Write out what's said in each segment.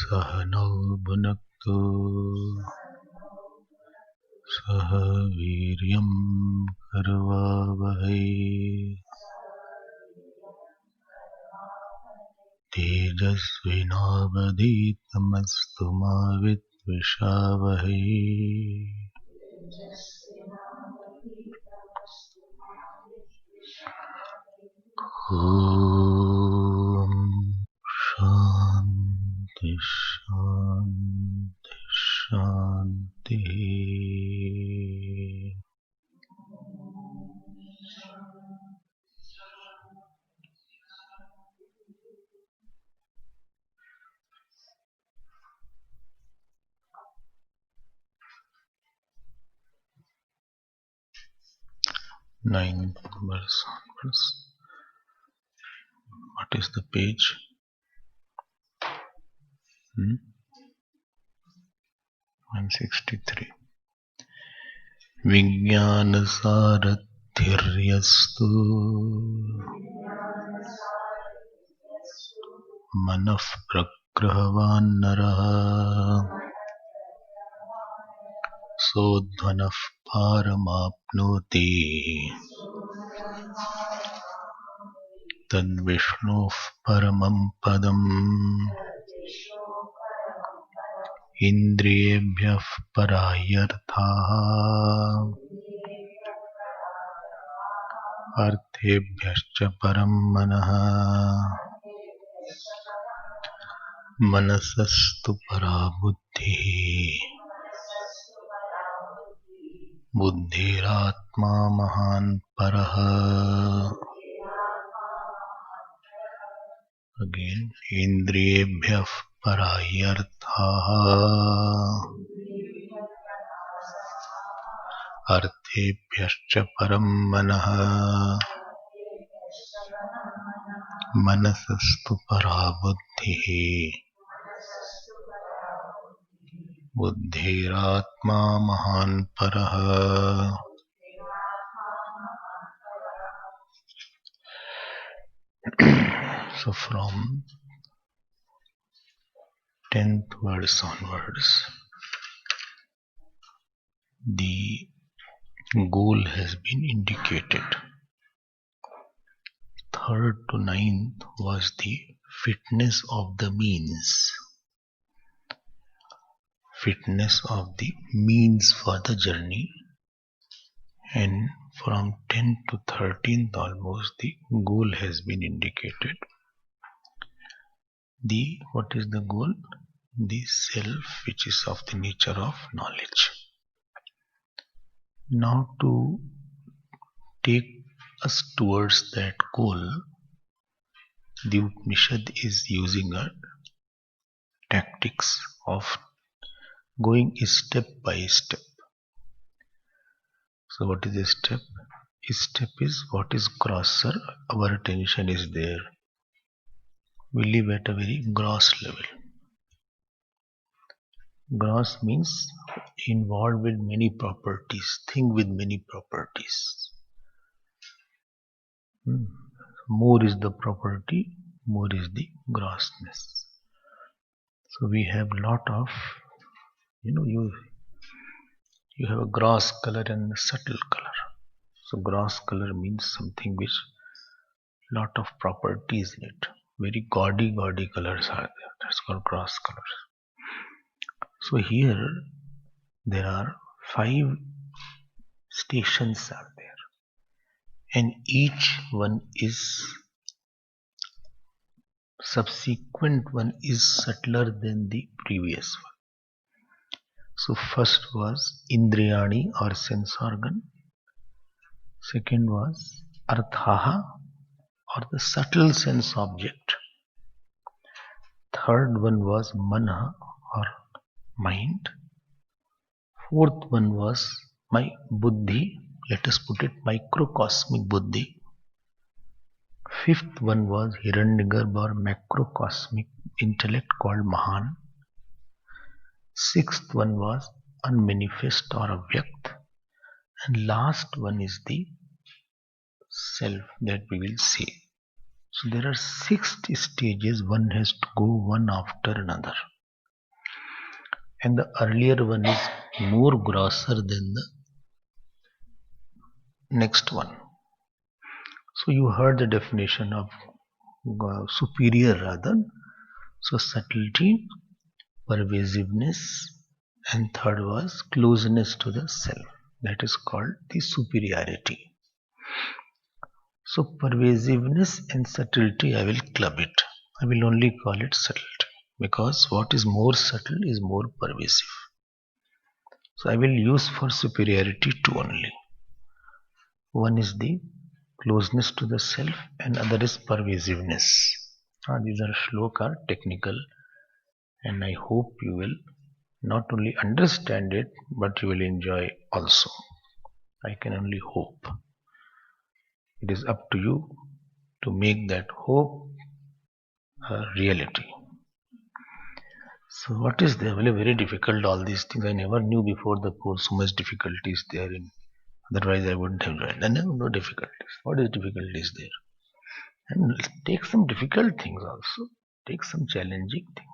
सहनौ भुनक्तु सह वीर्यं करवावहै तेजस्विनावधीतमस्तु मा विद्विषावहै। ॐ शान्ति शान्ति शान्तिः। Ninth verse onwards. What is the page? 163. विज्ञानसारथिर्यस्तु मनः प्रग्रहवान् नरः सोऽध्वनः पारमाप्नोति तद्विष्णोः परमं पदम्। इन्द्रियेभ्यः परायर्थाः अर्थेभ्यश्च परं मनः मनसस्तु परा बुद्धिः बुद्धिरात्मा महान् परः। Again, इन्द्रियेभ्यः परायर्थाः अर्थेभ्यश्च परं मनः मनसस्तु परा बुद्धिः बुद्धिरात्मा महान् परः। So from 10th verse onwards, the goal has been indicated. 3rd to 9th was the fitness of the means. Fitness of the means for the journey. And from 10th to 13th almost the goal has been indicated. What is the goal? The self, which is of the nature of knowledge. Now to take us towards that goal, the Upanishad is using a tactics of going step by step. So what is a step? A step is what is grosser, our attention is there. We live at a very gross level. Gross means involved with many properties, thing with many properties. More is the property, more is the grossness. So we have lot of, you have a gross color and a subtle color. So gross color means something which lot of properties in it. Very gaudy colors are there. That's called gross colors. So here there are 5 stations are there, and each one is subsequent one is subtler than the previous one. So first was Indriyani or sense organ. Second was Arthaha or the subtle sense object. Third one was Mana or mind. Fourth one was my Buddhi, let us put it microcosmic Buddhi. Fifth one was Hiranyagarbha or macrocosmic intellect called Mahan. Sixth one was unmanifest or Avyakt. And last one is the self that we will see. So there are 6 stages, one has to go one after another. and the earlier one is more grosser than the next one. So you heard the definition of superior rather. So subtlety, pervasiveness, and third was closeness to the self. That is called the superiority. So pervasiveness and subtlety, I will club it. I will only call it subtlety because what is more subtle is more pervasive. So I will use for superiority two only. One is the closeness to the self and other is pervasiveness. These are shloka, technical, and I hope you will not only understand it but you will enjoy also. I can only hope. It is up to you to make that hope a reality. So what is there? Well, very difficult all these things. I never knew before the course so much difficulties there in. Otherwise I wouldn't have joined. I know no difficulties. What is difficulties there? And take some difficult things also. Take some challenging things.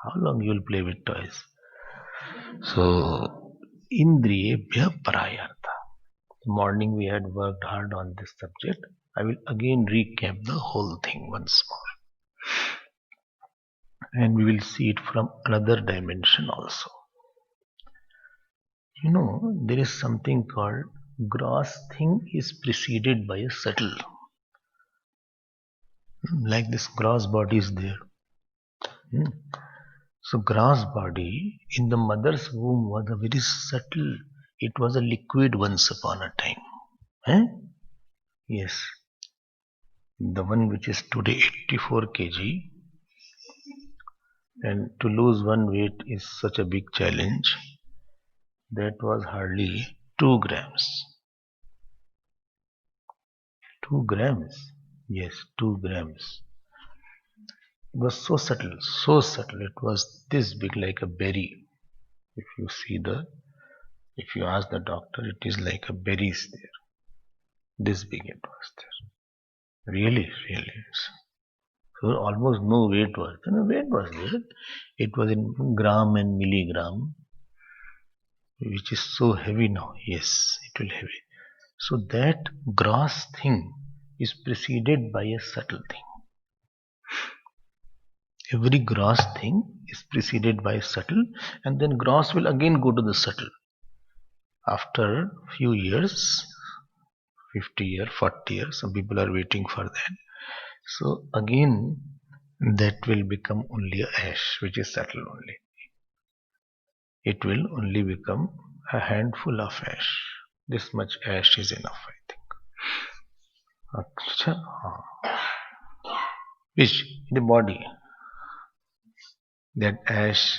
How long you will play with toys? So Indriyebhya Parayartha. Morning we had worked hard on this subject. I will again recap the whole thing once more. And we will see it from another dimension also. You know, there is something called gross thing is preceded by a subtle. Like this gross body is there. So gross body in the mother's womb was a very subtle. It was a liquid once upon a time. Yes. The one which is today 84 kg, and to lose one weight is such a big challenge. That was hardly 2 grams. 2 grams. Yes, 2 grams. It was so subtle, so subtle. It was this big, like a berry. If you ask the doctor, it is like a berry is there. This big it was there. Really, really. So almost no weight was there. No weight was there. It was in gram and milligram, which is so heavy now. Yes, it will heavy. So that gross thing is preceded by a subtle thing. Every gross thing is preceded by subtle, and then gross will again go to the subtle. After few years, 50 years, 40 years, some people are waiting for that. So again, that will become only a ash, which is subtle only. It will only become a handful of ash. This much ash is enough, I think. Achha, which in the body, that ash,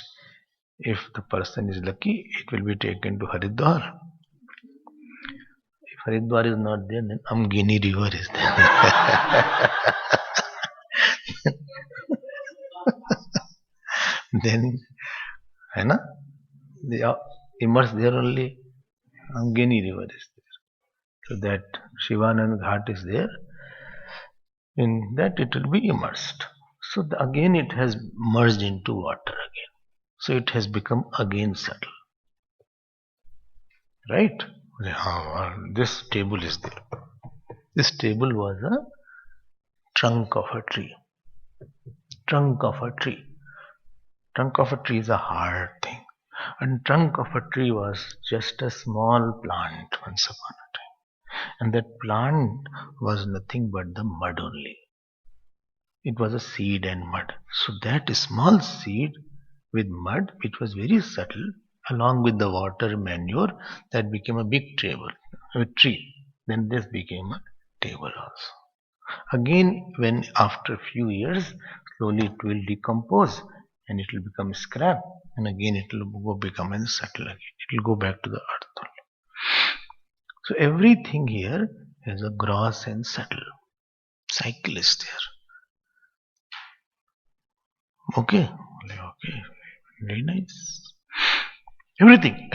if the person is lucky, it will be taken to Haridwar. If Haridwar is not there, then Amgini river is there. Then, they are immersed there only. Amgini river is there. So that Shivanand Ghat is there. In that it will be immersed. So again it has merged into water again. So it has become again subtle. Right? This table is there. This table was a trunk of a tree. Trunk of a tree. Trunk of a tree is a hard thing. And trunk of a tree was just a small plant once upon a time. And that plant was nothing but the mud only. It was a seed and mud. So that small seed with mud, which was very subtle, along with the water manure, that became a big tree. Then this became a table also. Again, when after a few years, slowly it will decompose and it will become scrap, and again it will become a subtle again. It will go back to the earth. So everything here is a gross and subtle. Cycle is there. Okay, very nice. Everything.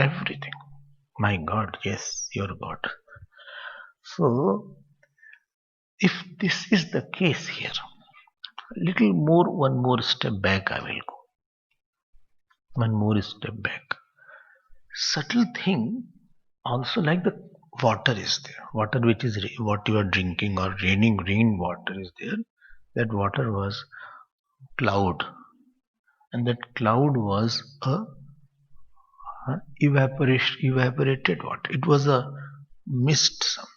My God, yes, your God. So, if this is the case here, one more step back I will go. one more step back. Subtle thing also, like the water is there. Water which is what you are drinking or rain water is there. That water was cloud, and that cloud was a evaporated water. It was a mist somewhere.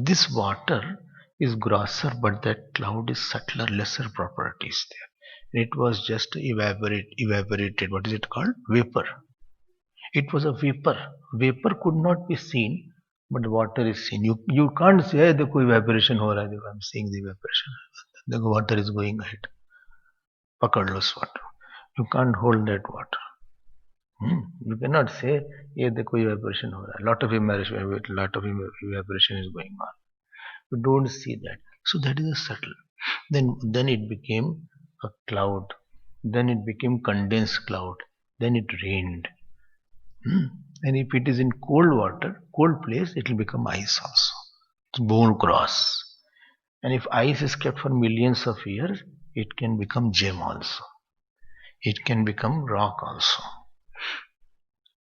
This water is grosser, but that cloud is subtler, lesser properties there. And it was just evaporated. What is it called? Vapor. It was a vapor. Vapor could not be seen, but water is seen. You can't say, "Hey, देखो evaporation हो रहा है." देखो, I'm seeing the evaporation. देखो, water is going ahead. पकड़ लो उस water. You can't hold that water. You cannot say, "ये देखो evaporation हो रहा है." Lot of evaporation is going on. You don't see that. So that is a subtle. Then it became a cloud. Then it became condensed cloud. Then it rained. And if it is in cold water, cold place, it will become ice also. It's bone cross. And if ice is kept for millions of years, it can become gem also. It can become rock also.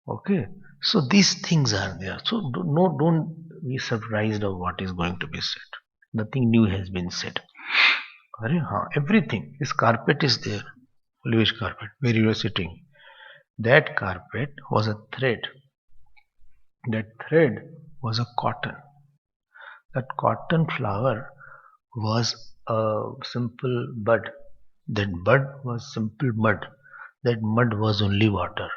Okay. So these things are there. So don't be surprised of what is going to be said. Nothing new has been said. Everything. This carpet is there. Bluish carpet, where you are sitting. That carpet was a thread. That thread was a cotton. That cotton flower was a simple bud. That bud was simple mud. That mud was only water.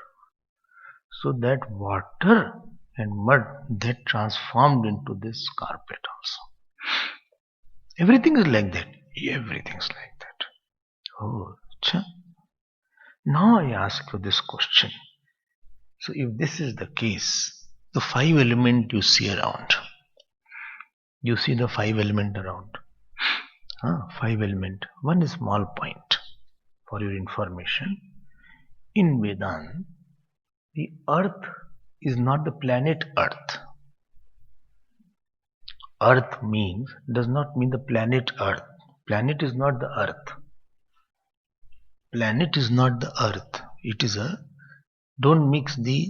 So that water and mud that transformed into this carpet also. Everything is like that. Everything is like that. Oh, cha. Now I ask you this question. So if this is the case, the five element you see around, you see the five element around. Five element. One small point for your information. In Vedanta, the earth is not the planet Earth. Earth does not mean the planet Earth. Planet is not the earth. Planet is not the earth. It is a, don't mix the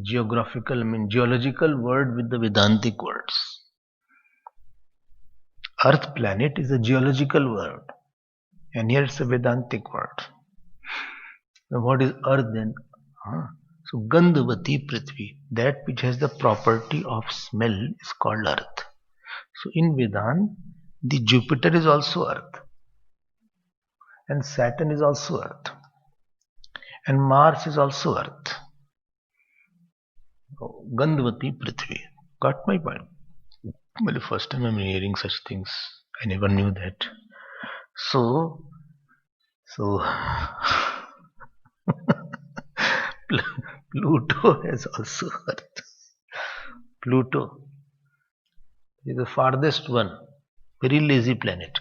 geological word with the Vedantic words. Earth planet is a geological word, and here it's a Vedantic word. Now what is earth then? So Gandhavati Prithvi, that which has the property of smell, is called earth. So in Vedanta, the Jupiter is also earth, and Saturn is also earth, and Mars is also earth. Gandhavati Prithvi. Got my point? Well, the first time I'm hearing such things, I never knew that. So Pluto has also earth. Pluto is the farthest one, very lazy planet.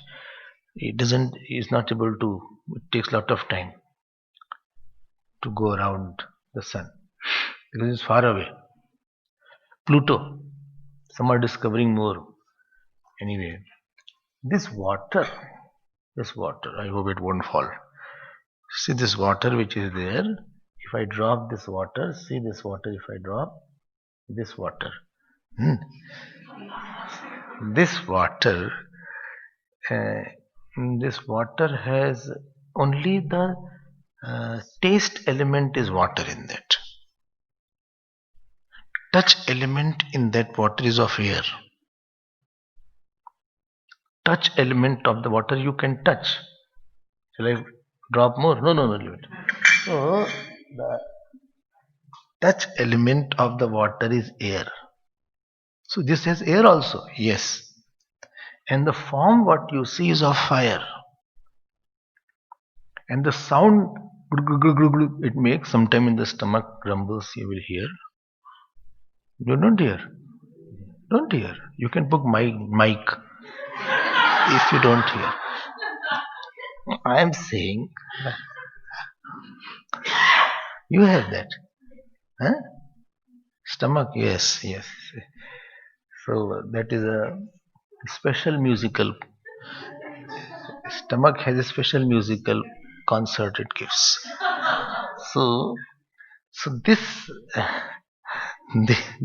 Is not able to, it takes a lot of time to go around the sun because it's far away. Pluto, some are discovering more. Anyway, this water, I hope it won't fall. See this water which is there. If I drop this water, see this water, if I drop this water. This water has only the taste element is water in that. Touch element in that water is of air. Touch element of the water you can touch. Shall I drop more? No, leave it. So the touch element of the water is air. So this has air also. Yes. And the form what you see is of fire. And the sound it makes sometime in the stomach rumbles you will hear. You don't hear. Don't hear. You can put mic if you don't hear. I am saying you have that. Stomach, yes. So that is a special musical. Stomach has a special musical concert it gives. So this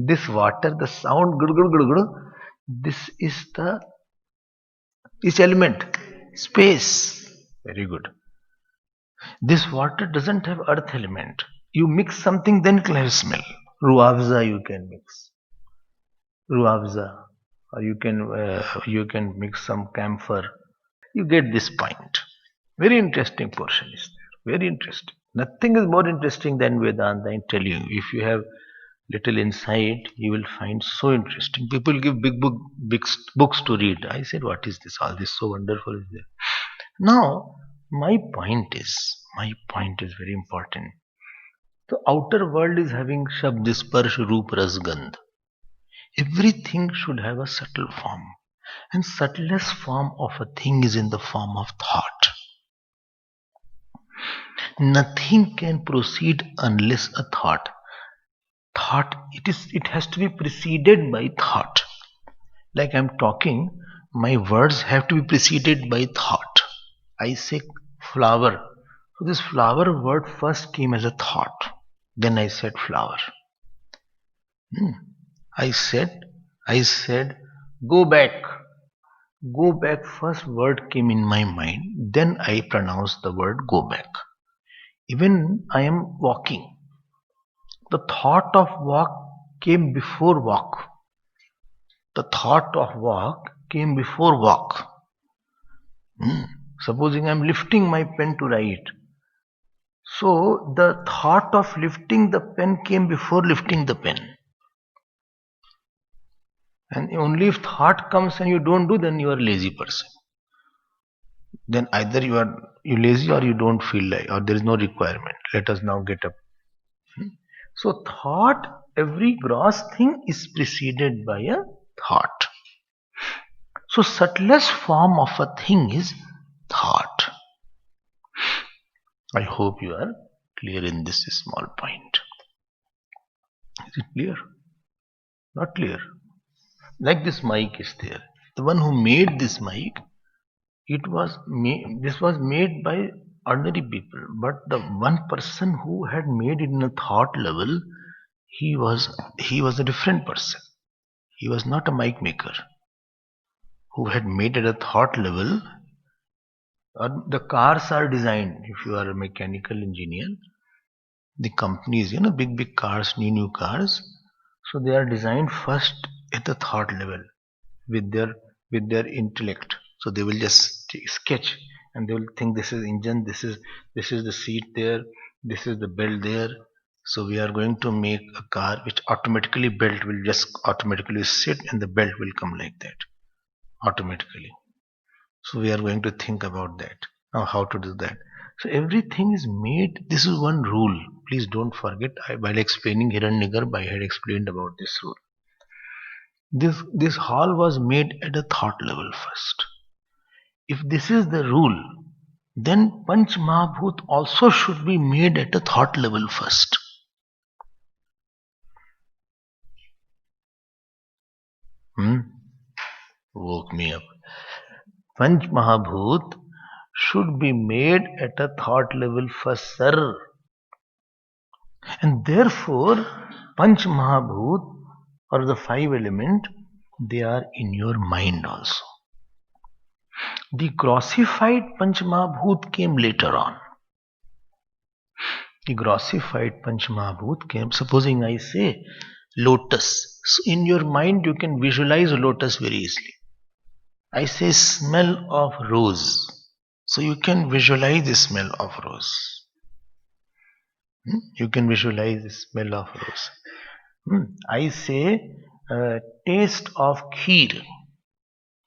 this water, the sound gud gud gud gud, this is the each element, space. Very good. This water doesn't have earth element. You mix something, then it will have smell. Ruafza you can mix. Ruafza, or you can mix some camphor. You get this point. Very interesting portion is there. Very interesting. Nothing is more interesting than Vedanta. I tell you, if you have little insight, you will find so interesting. People give big books to read. I said, what is this? All this so wonderful is there. Now, my point is very important. The outer world is having Shabd, Sparsh, Roop, Ras, Gandh. Everything should have a subtle form. And subtlest form of a thing is in the form of thought. Nothing can proceed unless a thought. It has to be preceded by thought. Like I'm talking, my words have to be preceded by thought. I say flower. So this flower word first came as a thought. Then I said flower. I said go back. Go back, first word came in my mind. Then I pronounced the word go back. Even I am walking. The thought of walk came before walk. The thought of walk came before walk. Supposing I am lifting my pen to write. So the thought of lifting the pen came before lifting the pen. And only if thought comes and you don't do, then you are a lazy person. Then either you are lazy or you don't feel like, or there is no requirement. Let us now get up. So thought, every gross thing is preceded by a thought. So subtlest form of a thing is thought. I hope you are clear in this small point. Is it clear? Not clear. Like this mic is there. The one who made this mic, this was made by ordinary people, but the one person who had made it in a thought level, he was a different person. He was not a mic maker who had made it at a thought level. The cars are designed, if you are a mechanical engineer, the companies, big cars, new cars, so they are designed first at the thought level with their intellect. So they will just sketch and they will think this is engine, this is the seat there, this is the belt there. So we are going to make a car which automatically belt will just automatically sit and the belt will come like that automatically. So we are going to think about that. Now how to do that. So everything is made. This is one rule. Please don't forget. While explaining Hiranyagarbha, I had explained about this rule. This hall was made at a thought level first. If this is the rule, then Panch Mahabhut also should be made at a thought level first. Woke me up. Panch Mahabhut should be made at a thought level first, sir. And therefore, Panch Mahabhut, or the five elements, they are in your mind also. The grossified Panch Mahabhut came later on. The grossified Panch Mahabhut came, supposing I say lotus. So in your mind you can visualize lotus very easily. I say smell of rose. So you can visualize the smell of rose. You can visualize the smell of rose. I say taste of kheer.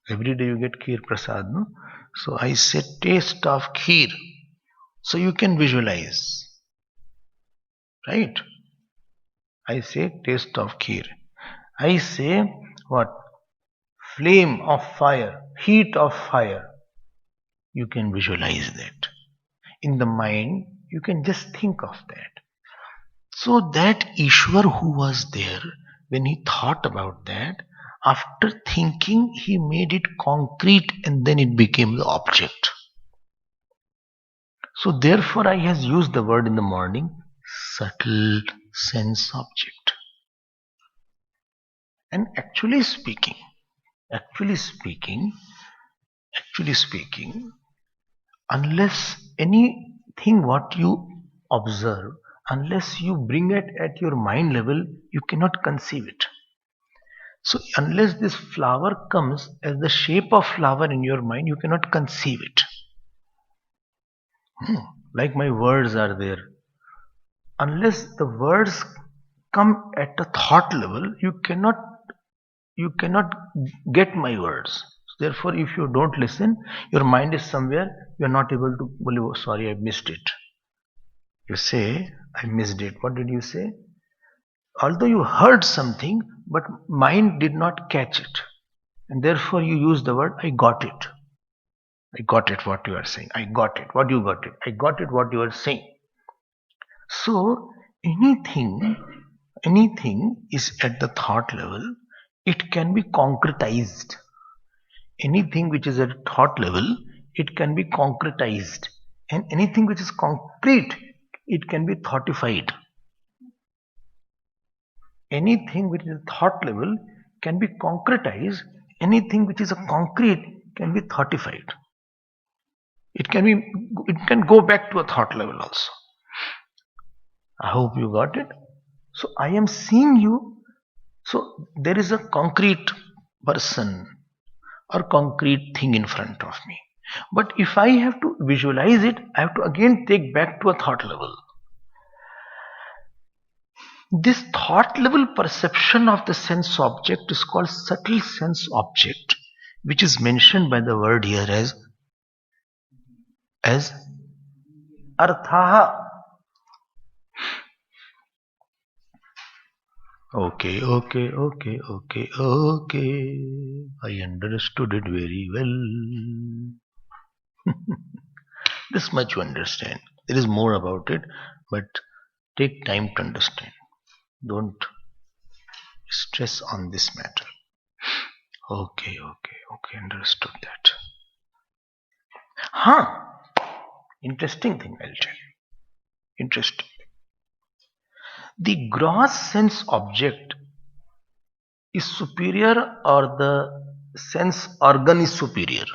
Every day you get kheer prasad, no? So I say taste of kheer. So you can visualize. Right? I say taste of kheer. I say what? Flame of fire, heat of fire. You can visualize that. In the mind, you can just think of that. So that Ishwar who was there, when he thought about that, after thinking, he made it concrete and then it became the object. So therefore I has used the word in the morning, subtle sense object. And actually speaking, unless anything what you observe, unless you bring it at your mind level, you cannot conceive it. So unless this flower comes as the shape of flower in your mind, you cannot conceive it. Like my words are there. Unless the words come at a thought level, you cannot get my words. Therefore, if you don't listen, your mind is somewhere, you are not able to believe, oh, sorry, I missed it. You say, I missed it. What did you say? Although you heard something, but mind did not catch it. And therefore you use the word, I got it. I got it what you are saying. I got it. What you got it? I got it what you are saying. So anything is at the thought level, it can be concretized. Anything which is at thought level, it can be concretized. And anything which is concrete, it can be thoughtified. Anything which is thought level can be concretized. Anything which is a concrete can be thoughtified. It can go back to a thought level also. I hope you got it. So I am seeing you. So there is a concrete person or concrete thing in front of me. But if I have to visualize it, I have to again take back to a thought level. This thought level perception of the sense object is called subtle sense object, which is mentioned by the word here as arthaha. Okay. I understood it very well. This much you understand. There is more about it, but take time to understand. Don't stress on this matter. Okay, understood that. Interesting thing I'll tell you. Interesting. The gross sense object is superior or the sense organ is superior?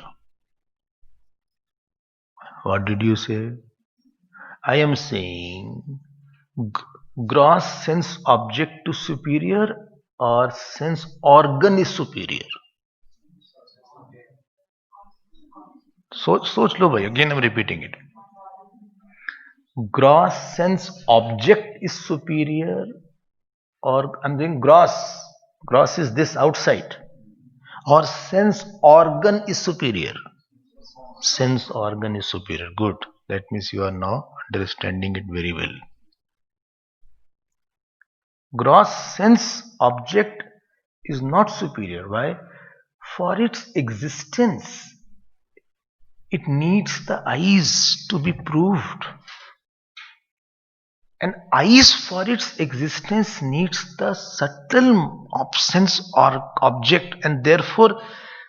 What did you say? I am saying gross sense object to superior or sense organ is superior? सोच लो भाई, again I'm repeating it. Gross sense object is superior, or I'm doing gross is this outside, or sense organ is superior? Sense organ is superior. Good. That means you are now understanding it very well. Gross sense object is not superior. Why? For its existence, it needs the eyes to be proved. And eyes for its existence needs the subtle sense or object, and therefore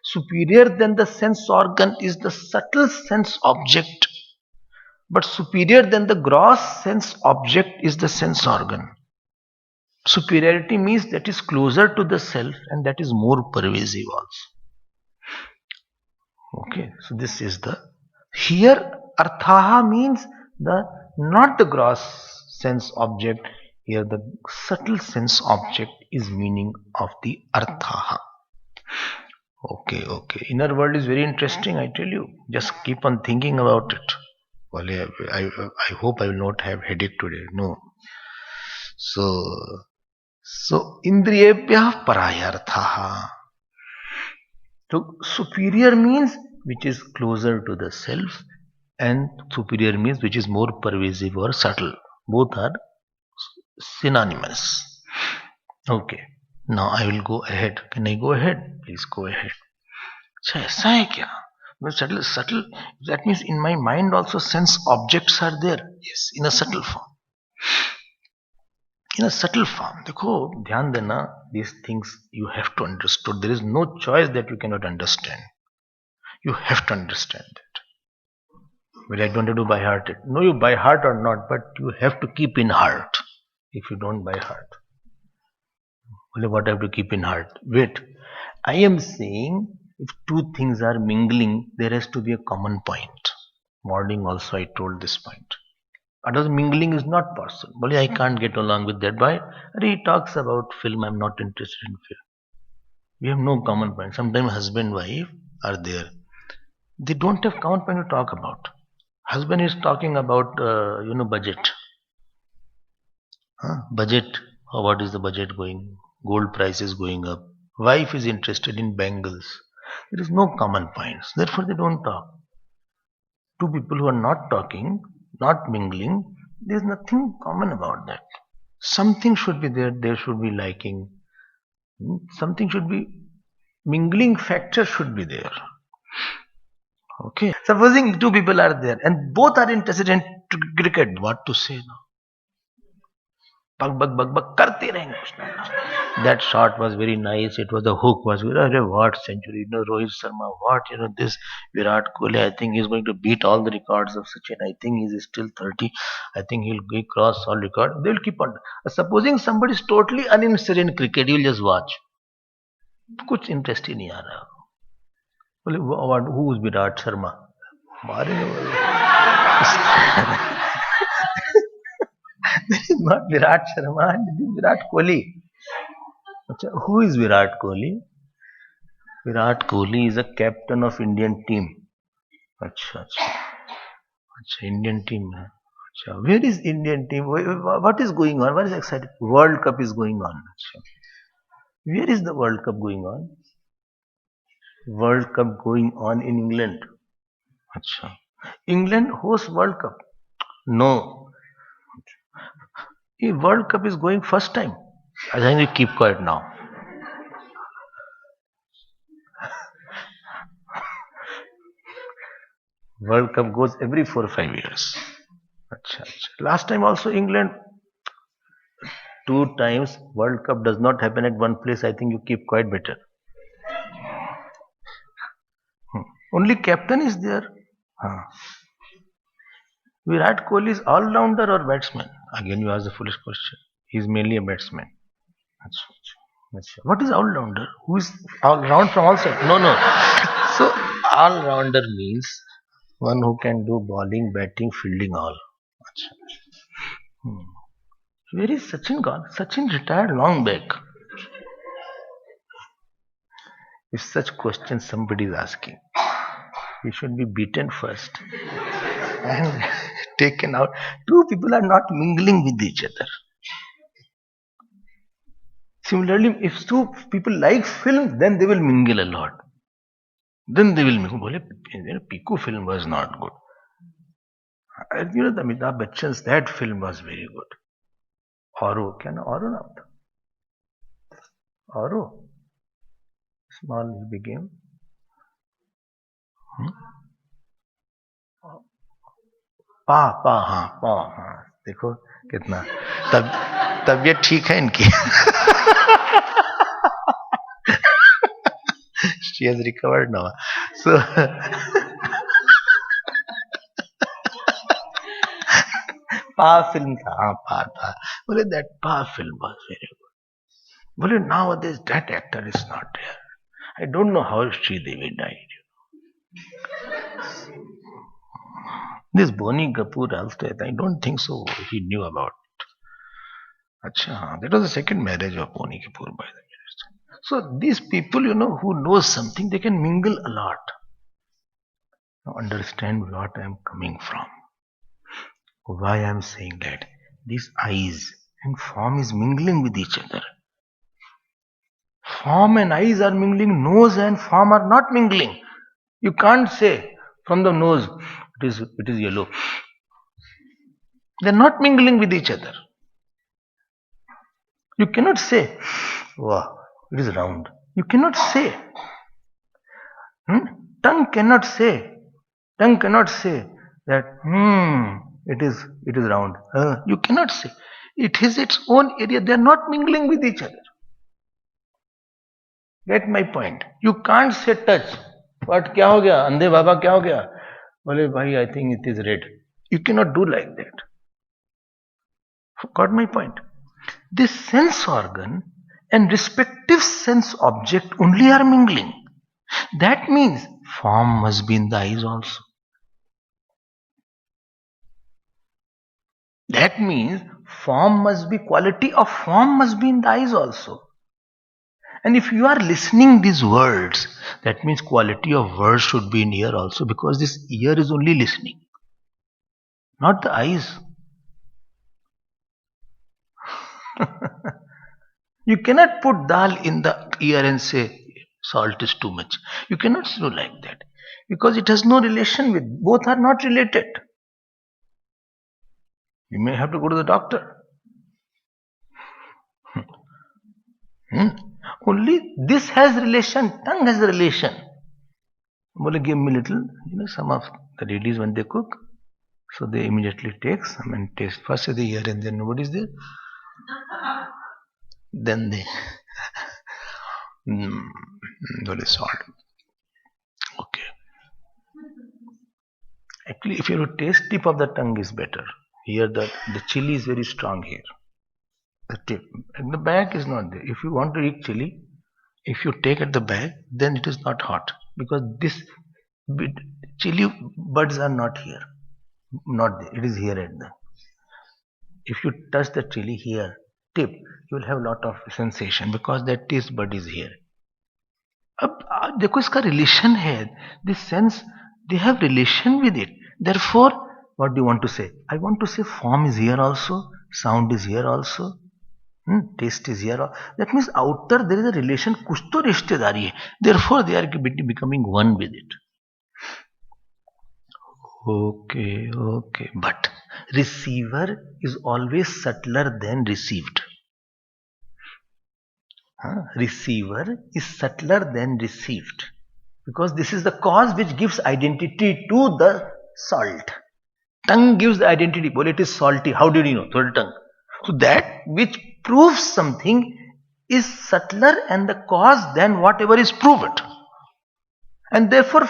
superior than the sense organ is the subtle sense object, but superior than the gross sense object is the sense organ. Superiority means that is closer to the self and that is more pervasive also. Okay, so this is the, here arthaha means the not the gross sense object, here the subtle sense object is meaning of the arthaha. Okay. Inner world is very interesting, I tell you. Just keep on thinking about it. Well, I hope I will not have headache today. No. So indriyebhyah parayarthaha. So superior means which is closer to the self, and superior means which is more pervasive or subtle. Both are synonymous. Okay. Now I will go ahead. Can I go ahead? Please go ahead. So ऐसा है क्या? Subtle. That means in my mind also sense objects are there. Yes, in a subtle form. In a subtle form. देखो, ध्यान देना. These things you have to understand. There is no choice that you cannot understand. You have to understand that. Well, I don't have to by heart it. No, you by heart or not, but you have to keep in heart. If you don't by heart. Only what I have to keep in heart. Wait. I am saying if two things are mingling, there has to be a common point. Morning also I told this point. Otherwise mingling is not possible. Well, I can't get along with that. Why? He talks about film. I'm not interested in film. We have no common point. Sometimes husband wife are there. They don't have common point to talk about. Husband is talking about budget. Budget. What is the budget going? Gold price is going up. Wife is interested in bangles. There is no common points. Therefore, they don't talk. Two people who are not talking, not mingling, there is nothing common about that. Something should be there. There should be liking. Something should be mingling factor should be there. Okay. Supposing two people are there and both are interested in cricket, what to say now? Bug karte rahenge kuch na kuch. That shot was very nice. It was the hook was what century? Rohit Sharma, what this Virat Kohli. I think he's going to beat all the records of Sachin. I think he's still 30. I think he'll cross all record. They will keep on. Supposing somebody is totally uninterested in cricket, you'll just watch. कुछ interest ही नहीं आ रहा. बोले who is Virat Sharma? This is not Virat Sharma. This is Virat Kohli. Who is Virat Kohli? Virat Kohli is a captain of Indian team. अच्छा Indian team है. अच्छा, where is Indian team? What is going on? What is exciting? World Cup is going on. अच्छा. Where is the World Cup going on? World Cup going on in England. अच्छा. England hosts World Cup? No. World Cup is going first time. I think you keep quiet now. World Cup goes every 4 or 5 years. Achha. Last time also England 2 times. World Cup does not happen at one place. I think you keep quiet better. Only captain is there. Virat Kohli is all-rounder or batsman? Again you ask the foolish question. He is mainly a batsman. What is all-rounder? Who is all-round from all sides? No. So all-rounder means one who can do bowling, batting, fielding all. Where is Sachin gone? Sachin retired long back. If such questions somebody is asking, he should be beaten first and taken out. Two people are not mingling with each other. Similarly, if two people like film, then they will mingle a lot. Then they will mingle. Piku film was not good. The Amitabh Bachchan's that film was very good. Auro, क्या ना Auro नाम था? Auro. Small he became. पा देखो कितना तबीयत ठीक है इनकी. She has recovered now. So Pa film था. Pa था. बोले that Pa film was very good. बोले nowadays that actor is not there. I don't know how Sridevi died. This Boni Kapoor also, I don't think so he knew about it. Achha, that was the second marriage of Boni Kapoor by the way. So these people, who know something, they can mingle a lot. Now understand what I am coming from. Why I am saying that. These eyes and form is mingling with each other. Form and eyes are mingling, nose and form are not mingling. You can't say from the nose, it is yellow. They are not mingling with each other. You cannot say, wow, it is round. You cannot say. Tongue cannot say that it is round. You cannot say. It has its own area. They are not mingling with each other. Get my point. You can't say touch. What क्या हो गया? अंधे बाबा क्या हो गया? Well, bhai, I think it is red. You cannot do like that. Got my point? This sense organ and respective sense object only are mingling. That means form must be in the eyes also. That means quality of form must be in the eyes also. And if you are listening these words, that means quality of words should be in ear also, because this ear is only listening, not the eyes. You cannot put dal in the ear and say salt is too much. You cannot do like that, because it has no relation with, both are not related. You may have to go to the doctor. Only this has relation, tongue has relation. Give me little, some of the ladies when they cook, so they immediately take some and taste. First the ear and then nobody's there. Then they very salt. Okay. Actually, if you taste tip of the tongue is better. Here the chili is very strong here. The tip. And the back is not there. If you want to eat chili, if you take at the back, then it is not hot, because this chili buds are not here. Not there. It is here at the. If you touch the chili here, tip, you will have a lot of sensation, because that taste bud is here. अब देखो इसका relation है, this sense, they have relation with it. Therefore, what do you want to say? I want to say form is here also, sound is here also, taste is here. That means outer there is a relation, कुछ तो रिश्तेदारी है. Therefore, they are becoming one with it. Okay. But receiver is always subtler than received. Receiver is subtler than received, because this is the cause which gives identity to the salt. Tongue gives the identity. Well, it is salty. How did you know? Through the tongue. So that which proves something is subtler and the cause than whatever is proved. And therefore,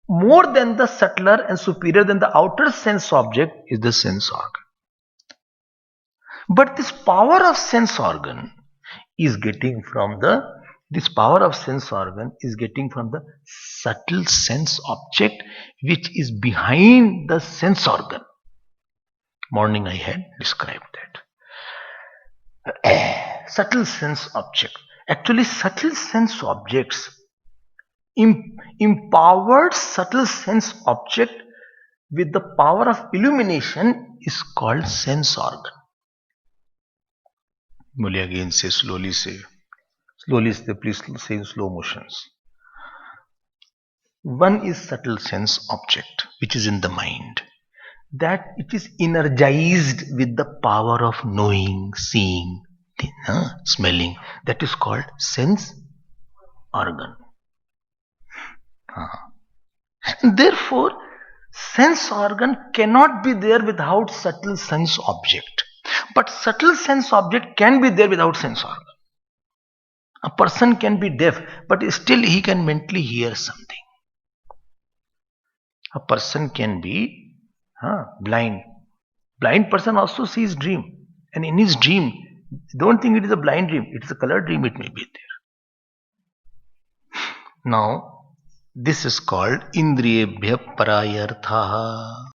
more than the subtler and superior than the outer sense object is the sense organ. But this power of sense organ is getting from the subtle sense object which is behind the sense organ. Morning I had described that. Subtle sense object. Actually, subtle sense objects, empowered subtle sense object with the power of illumination is called sense organ. Again, say slowly, please say in slow motions. One is subtle sense object, which is in the mind, that it is energized with the power of knowing, seeing, smelling. That is called sense organ. And therefore, sense organ cannot be there without subtle sense object. But subtle sense object can be there without sense organ. A person can be deaf, but still he can mentally hear something. A person can be blind. Blind person also sees dream. And in his dream, don't think it is a blind dream. It is a color dream, it may be there. Now, this is called Indriyebhya Parayartha.